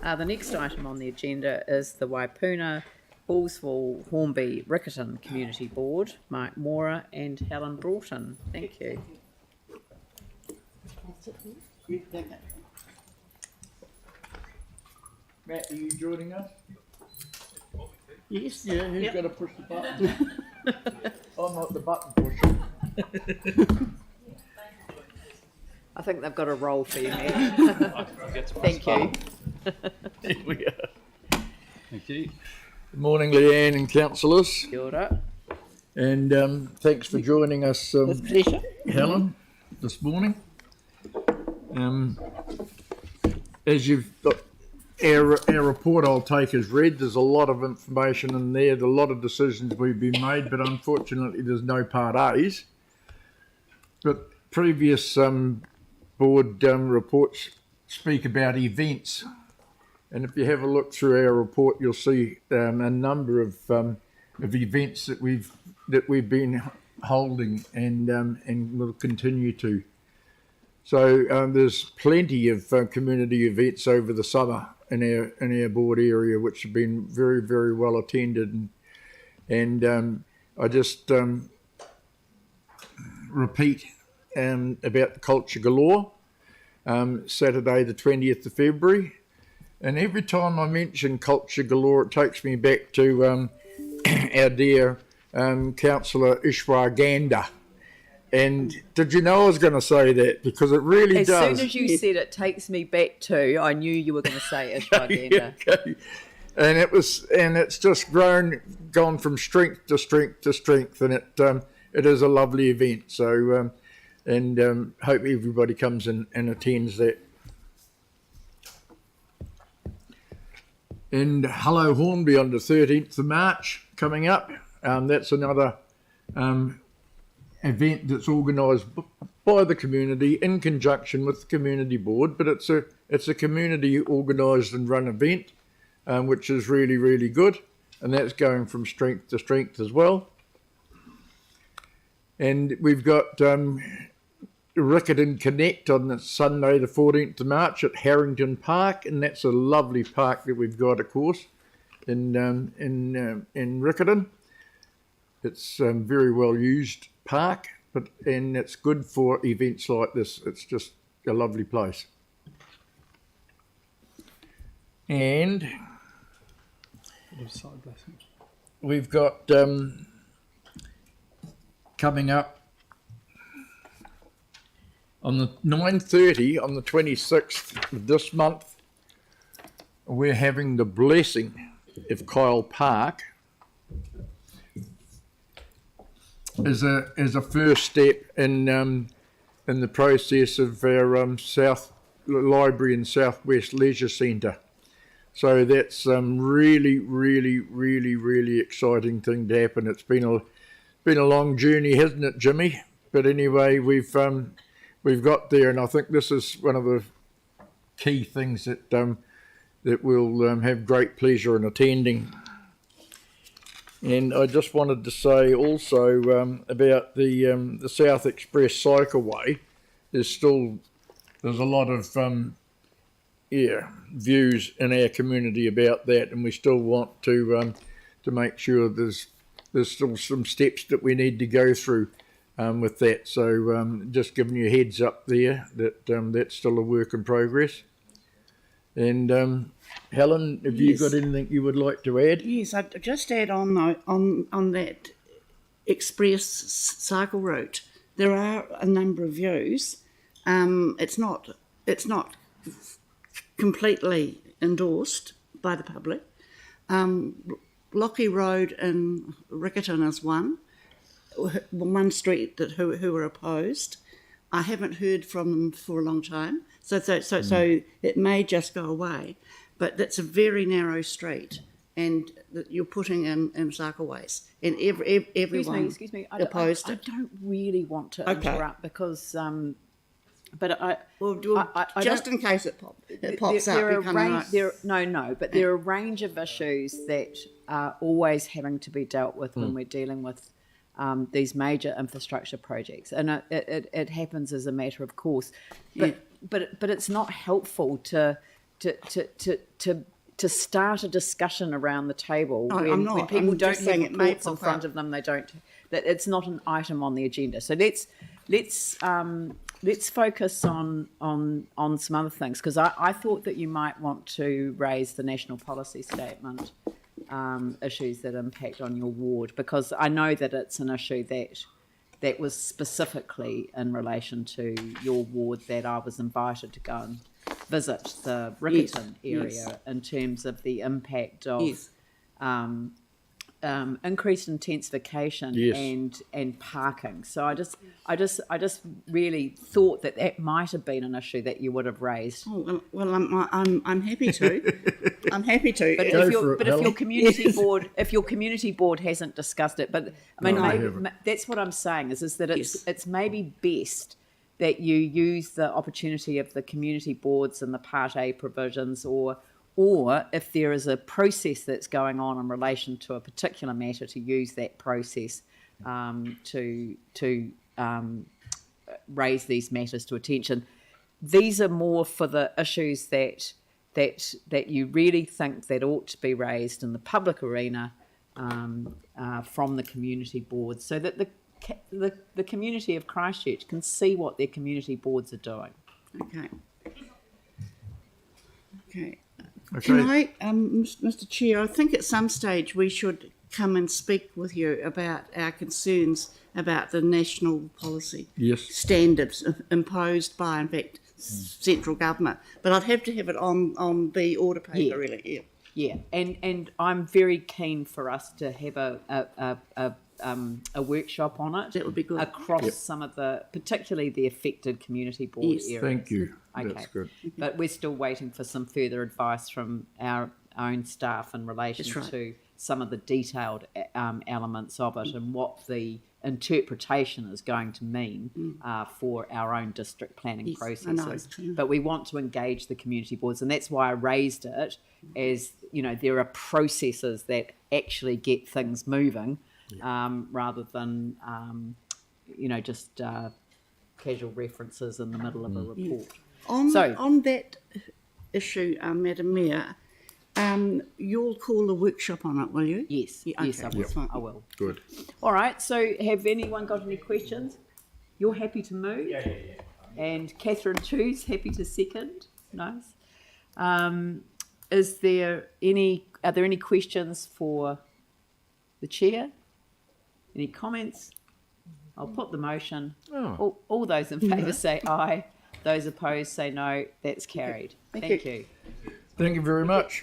The next item on the agenda is the Waipuna Halswell-Hornby-Riccarton Community Board, Mark Mora and Helen Broughton. Thank you. Matt, are you joining us? Yes. Yeah, who's got to push the button? I'm not the button pusher. I think they've got a role for you, Matt. Thank you. Here we are. Thank you. Good morning, Leanne and councillors. Kia ora. And thanks for joining us, With pleasure. Helen, this morning. As you've got our report I'll take as read, there's a lot of information in there, a lot of decisions we've been made, but unfortunately there's no part A's. But previous board reports speak about events, and if you have a look through our report you'll see a number of events that we've been holding and will continue to. So there's plenty of community events over the summer in our board area, which have been very, very well attended, and I just repeat about the Culture Galore, Saturday the 20th of February, and every time I mention Culture Galore it takes me back to our dear councillor Ishwar Ganda. And did you know I was going to say that? Because it really does. As soon as you said it takes me back to, I knew you were going to say Ishwaganda. Okay. And it's just gone from strength to strength to strength, and it is a lovely event. So, hope everybody comes and attends that. And Hello Hornby on the 13th of March coming up. That's another event that's organised by the community in conjunction with the community board, but it's a community organised and run event, which is really, really good, and that's going from strength to strength as well. And we've got Riccarton Connect on the Sunday the 14th of March at Harrington Park, and that's a lovely park that we've got, of course, in Riccarton. It's very well used park, and it's good for events like this. It's just a lovely place. And we've got coming up on the 9:30 on the 26th of this month, we're having the blessing of Kyle Park as a first step in the process of our South Library and Southwest Leisure Centre. So that's really, really, really, really exciting thing to happen. It's been a long journey, hasn't it, Jimmy? But anyway, we've got there, and I think this is one of the key things that we'll have great pleasure in attending. And I just wanted to say also about the South Express Cycleway. There's a lot of views in our community about that, and we still want to make sure there's still some steps that we need to go through with that. So just giving you a heads up there that that's still a work in progress. And Helen, have you got anything you would like to add? Yes, I'd just add on that express cycle route. There are a number of views. It's not completely endorsed by the public. Lockie Road in Riccarton is one street who are opposed. I haven't heard from them for a long time, so it may just go away. But that's a very narrow street, and you're putting in cycleways, and everyone Excuse me. opposed I don't really want to interrupt because, but just in case it pops up. But there are a range of issues that are always having to be dealt with when we're dealing with these major infrastructure projects, and it happens as a matter of course. But it's not helpful to to start a discussion around the table No, when, I'm not. when people I'm don't just have saying it may reports in pop front up. of them, they don't. That it's not an item on the agenda. So let's focus on some other things, because I thought that you might want to raise the national policy statement issues that impact on your ward, because I know that it's an issue that was specifically in relation to your ward that I was invited to go and visit the Riccarton area in terms of the impact of increased intensification and parking. So I just really thought that might have been an issue that you would have raised. Oh, well, I'm happy to. I'm happy to. But if your community board hasn't discussed it, but I mean, maybe that's what I'm saying is that it's maybe best that you use the opportunity of the community boards and the Part A provisions, or if there is a process that's going on in relation to a particular matter, to use that process to raise these matters to attention. These are more for the issues that you really think that ought to be raised in the public arena from the community boards, so that the community of Christchurch can see what their community boards are doing. Okay. Can I, Mr. Chair, I think at some stage we should come and speak with you about our concerns about the national policy standards imposed by, in fact, central government. But I'd have to have it on the order paper, really. Yeah, and I'm very keen for us to have a workshop on it. That would be good. Across some of the, particularly the affected community board areas. Thank you. Okay. That's good. But we're still waiting for some further advice from our own staff in relation to some of the detailed elements of it and what the interpretation is going to mean for our own district planning processes. But we want to engage the community boards, and that's why I raised it as, there are processes that actually get things moving rather than, just casual references in the middle of a report. On that issue, Madam Mayor, you'll call a workshop on it, will you? Yes, yes, I will. I will. Good. All right, so have anyone got any questions? You're happy to move? Yeah. And Catherine Chu's happy to second? Nice. Are there any questions for the chair? Any comments? I'll put the motion. All those in favour say aye. Those opposed say no. That's carried. Thank you. Thank you very much.